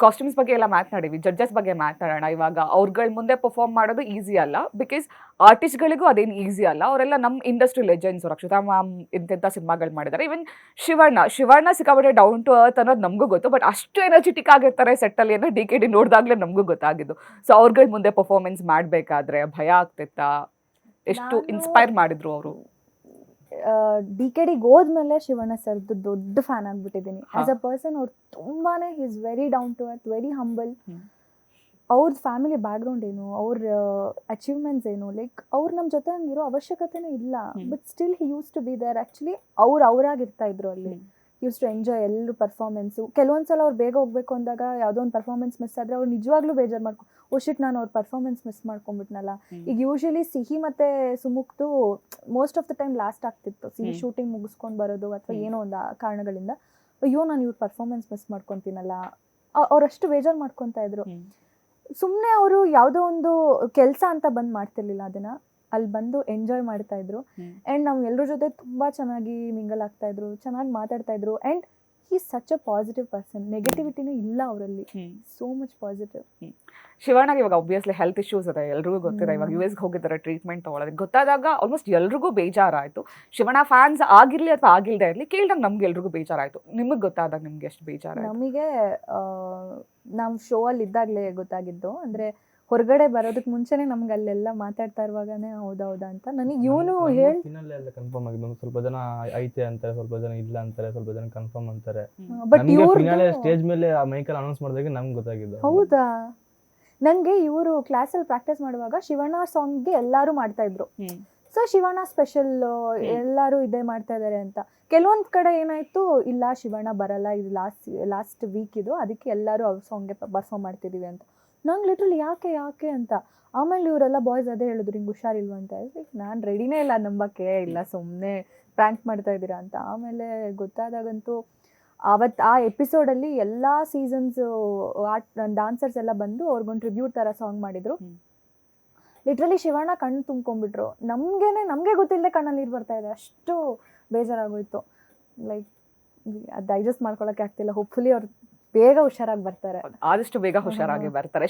Costumes ಬಗ್ಗೆ ಎಲ್ಲ ಮಾತನಾಡಿವಿ, judges ಬಗ್ಗೆ ಮಾತನಾಡೋಣ. ಇವಾಗ ಅವ್ರಗಳ ಮುಂದೆ ಪರ್ಫಾರ್ಮ್ ಮಾಡೋದು ಈಸಿ ಅಲ್ಲ, ಬಿಕಾಸ್ ಆರ್ಟಿಸ್ಟ್ಗಳಿಗೂ ಅದೇನು ಈಸಿ ಅಲ್ಲ. ಅವರೆಲ್ಲ ನಮ್ಮ ಇಂಡಸ್ಟ್ರಿ ಲೆಜೆಂಡ್ಸ್. ರಕ್ಷಿತಾ ಮ್ಯಾಮ್ ಇಂತೆಂಥ ಸಿನಿಮಾಗಳು ಮಾಡಿದ್ದಾರೆ. ಈವನ್ ಶಿವಣ್ಣ ಸಿಕ್ಕಾಪಟ್ಟೆ ಡೌನ್ ಟು ಅರ್ತ್ ಅನ್ನೋದು ನಮಗೂ ಗೊತ್ತು, ಬಟ್ ಅಷ್ಟು ಎನರ್ಜೆಟಿಕ್ ಆಗಿರ್ತಾರೆ ಸೆಟ್ಟಲ್ಲಿ ಅನ್ನೋ DKD ನೋಡಿದಾಗಲೇ ನಮಗೂ ಗೊತ್ತಾಗಿದ್ದು. ಸೊ ಅವ್ರಗಳ ಮುಂದೆ ಪರ್ಫಾರ್ಮೆನ್ಸ್ ಮಾಡಬೇಕಾದ್ರೆ ಭಯ ಆಗ್ತಿತ್ತಾ? ಎಷ್ಟು ಇನ್ಸ್ಪೈರ್ ಮಾಡಿದ್ರು ಅವರು? DKDಗೆ ಹೋದ್ಮೇಲೆ ಶಿವಣ್ಣ ಸರ್ದು ದೊಡ್ಡ ಫ್ಯಾನ್ ಆಗ್ಬಿಟ್ಟಿದ್ದೀನಿ. ಆಸ್ ಅ ಪರ್ಸನ್ ಅವ್ರು ತುಂಬಾನೇ is very down to earth, very humble. ಅವ್ರ ಫ್ಯಾಮಿಲಿ ಬ್ಯಾಕ್ಗ್ರೌಂಡ್ ಏನು, ಅವ್ರ ಅಚೀವ್ಮೆಂಟ್ಸ್ ಏನು, ಲೈಕ್ ಅವ್ರು ನಮ್ಮ ಜೊತೆ ಹಂಗಿರೋ ಅವಶ್ಯಕತೆನೇ ಇಲ್ಲ. But still he used to be there. Actually ಅವರಾಗಿರ್ತಾ ಇದ್ರು ಅಲ್ಲಿ. ಯೂಸ್ ಟು ಎಂಜಾಯ್ ಎಲ್ಲರೂ ಪರ್ಫಾರ್ಮೆನ್ಸು. ಕೆಲವೊಂದ್ಸಲ ಅವ್ರು ಬೇಗ ಹೋಗ್ಬೇಕು ಅಂದಾಗ ಯಾವುದೋ ಒಂದು ಪರ್ಫಾರ್ಮೆನ್ಸ್ ಮಿಸ್ ಆದರೆ ಅವ್ರು ನಿಜವಾಗ್ಲೂ ಬೇಜಾರು ಶಿಟ್ ನಾನು ಅವ್ರ ಪರ್ಫಾರ್ಮೆನ್ಸ್ ಮಿಸ್ ಮಾಡ್ಕೊಂಡ್ಬಿಟ್ನಲ್ಲ. ಈಗ ಯೂಶಲಿ ಸಿಹಿ ಮತ್ತು ಸುಮುಕ್ದು most of the time last ಆಗ್ತಿತ್ತು. ಸಿಹಿ ಶೂಟಿಂಗ್ ಮುಗಿಸ್ಕೊಂಡು ಬರೋದು ಅಥವಾ ಏನೋ ಒಂದು ಕಾರಣಗಳಿಂದ, ಅಯ್ಯೋ ನಾನು ಇವ್ರ ಪರ್ಫಾರ್ಮೆನ್ಸ್ ಮಿಸ್ ಮಾಡ್ಕೊತೀನಲ್ಲ, ಅವರಷ್ಟು ಬೇಜಾರು ಮಾಡ್ಕೊತಾ ಇದ್ರು. ಸುಮ್ಮನೆ ಅವರು ಯಾವುದೋ ಒಂದು ಕೆಲಸ ಅಂತ ಬಂದು ಮಾಡ್ತಿರ್ಲಿಲ್ಲ, ಅದನ್ನು ಅಲ್ಲಿ ಬಂದು ಎಂಜಾಯ್ ಮಾಡ್ತಾ ಇದ್ರು. ಆ್ಯಂಡ್ ನಾವು ಎಲ್ಲರ ಜೊತೆ ತುಂಬ ಚೆನ್ನಾಗಿ ಮಿಂಗಲ್ ಆಗ್ತಾ ಇದ್ರು, ಚೆನ್ನಾಗಿ ಮಾತಾಡ್ತಾ ಇದ್ರು. And he such a positive person. ನೆಗೆಟಿವಿಟಿನೇ ಇಲ್ಲ ಅವರಲ್ಲಿ, ಸೋ ಮಚ್ ಪಾಸಿಟಿವ್. ಶಿವಣ್ಣಗೆ ಇವಾಗ ಒಬ್ವಿಯಸ್ಲಿ ಹೆಲ್ತ್ ಇಶ್ಯೂಸ್ ಇದೆ, ಎಲ್ರಿಗೂ ಗೊತ್ತಿದೆ. ಇವಾಗ US ಹೋಗಿದ್ದಾರೆ ಟ್ರೀಟ್ಮೆಂಟ್ ತೊಗೊಳೋದಕ್ಕೆ. ಗೊತ್ತಾದಾಗ ಆಲ್ಮೋಸ್ಟ್ ಎಲ್ರಿಗೂ ಬೇಜಾರಾಯಿತು. ಶಿವಣ್ಣ ಫ್ಯಾನ್ಸ್ ಆಗಿರಲಿ ಅಥವಾ ಆಗಿಲ್ಲದೆ ಇರಲಿ, ಕೇಳಿದಾಗ ನಮ್ಗೆ ಎಲ್ರಿಗೂ ಬೇಜಾರಾಯಿತು. ನಿಮಗೆ ಗೊತ್ತಾದಾಗ ನಿಮ್ಗೆ ಎಷ್ಟು ಬೇಜಾರಾಯಿತು? ನಮಗೆ ನಾವು ಶೋ ಅಲ್ಲಿ ಇದ್ದಾಗಲೇ ಗೊತ್ತಾಗಿದ್ದು. ಅಂದರೆ ಹೊರಗಡೆ ಬರೋದಕ್ಕೆ ಮುಂಚೆನೇ ನಮ್ಗೆ ಅಲ್ಲೆಲ್ಲ ಮಾತಾಡ್ತಾ ಇರುವಾಗನೇ ಹೌದಾ ಅಂತ ನನಗೆ ಇವನು ಹೇಳಿ ಕನ್ಫರ್ಮ್ ಆಗಿದೆ. ಸ್ವಲ್ಪ ಜನ ಐತೆ ಅಂತಾರೆ, ಸ್ವಲ್ಪ ಜನ ಇಲ್ಲ ಅಂತಾರೆ, ಸ್ವಲ್ಪ ಜನ ಕನ್ಫರ್ಮ್ ಅಂತಾರೆ. ಬಟ್ ಇವ್ರು ಸ್ಟೇಜ್ ಮೇಲೆ ಆ ಮೈಕಲ್ ಅನೌನ್ಸ್ ಮಾಡಿದಾಗ ನಮ್ಗೆ ಗೊತ್ತಾಗಿದ್ದು. ಹೌದಾ? ನನಗೆ ಇವರು ಕ್ಲಾಸಲ್ಲಿ ಪ್ರಾಕ್ಟೀಸ್ ಮಾಡುವಾಗ ಶಿವಣ್ಣ ಸಾಂಗ್ಗೆ ಎಲ್ಲರೂ ಮಾಡ್ತಾ ಇದ್ರು. ಸೊ ಶಿವಣ್ಣ ಸ್ಪೆಷಲ್ ಎಲ್ಲರೂ ಇದೇ ಮಾಡ್ತಾ ಇದ್ದಾರೆ ಅಂತ. ಕೆಲವೊಂದು ಕಡೆ ಏನಾಯ್ತು, ಇಲ್ಲ ಶಿವಣ್ಣ ಬರಲ್ಲ, ಇದು ಲಾಸ್ಟ್ ವೀಕ್ ಇದು, ಅದಕ್ಕೆ ಎಲ್ಲರೂ ಅವ್ರ ಸಾಂಗ್ಗೆ ಪರ್ಫಾರ್ಮ್ ಮಾಡ್ತಿದ್ದೀವಿ ಅಂತ. ನಂಗೆ ಲಿಟ್ರಲಿ ಯಾಕೆ ಅಂತ. ಆಮೇಲೆ ಇವರೆಲ್ಲ ಬಾಯ್ಸ್ ಅದೇ ಹೇಳಿದ್ರು, ಹಿಂಗೆ ಹುಷಾರಿಲ್ವ ಅಂತ. ನಾನು ರೆಡಿನೇ ಇಲ್ಲ ನಂಬಕ್ಕೆ, ಇಲ್ಲ ಸುಮ್ಮನೆ ಪ್ರ್ಯಾಂಕ್ ಮಾಡ್ತಾ ಇದ್ದೀರಾ ಅಂತ. ಆಮೇಲೆ ಗೊತ್ತಾದಾಗಂತೂ ಅವತ್ತು ಆ ಎಪಿಸೋಡಲ್ಲಿ ಎಲ್ಲ ಸೀಸನ್ಸು ಡಾನ್ಸರ್ಸ್ ಎಲ್ಲ ಬಂದು ಅವ್ರಿಗೊಂದು ಟ್ರಿಬ್ಯೂಟ್ ಥರ ಸಾಂಗ್ ಮಾಡಿದರು. ಲಿಟ್ರಲಿ ಶಿವಣ್ಣ ಕಣ್ಣು ತುಂಬ್ಕೊಂಡ್ಬಿಟ್ರು. ನಮಗೆ ಗೊತ್ತಿಲ್ಲದೆ ಕಣ್ಣಲ್ಲಿ ನೀರು ಬರ್ತಾ ಇದೆ, ಅಷ್ಟು ಬೇಜಾರಾಗೋಯ್ತು. ಲೈಕ್ ಅದು ಡೈಜೆಸ್ಟ್ ಮಾಡ್ಕೊಳಕ್ಕೆ ಆಗ್ತಿಲ್ಲ. ಹೋಪ್ಫುಲಿ ಅವ್ರು ಬೇಗ ಹುಷಾರಾಗಿ ಬರ್ತಾರೆ, ಆದಷ್ಟು ಬೇಗ ಹುಷಾರಾಗಿ ಬರ್ತಾರೆ.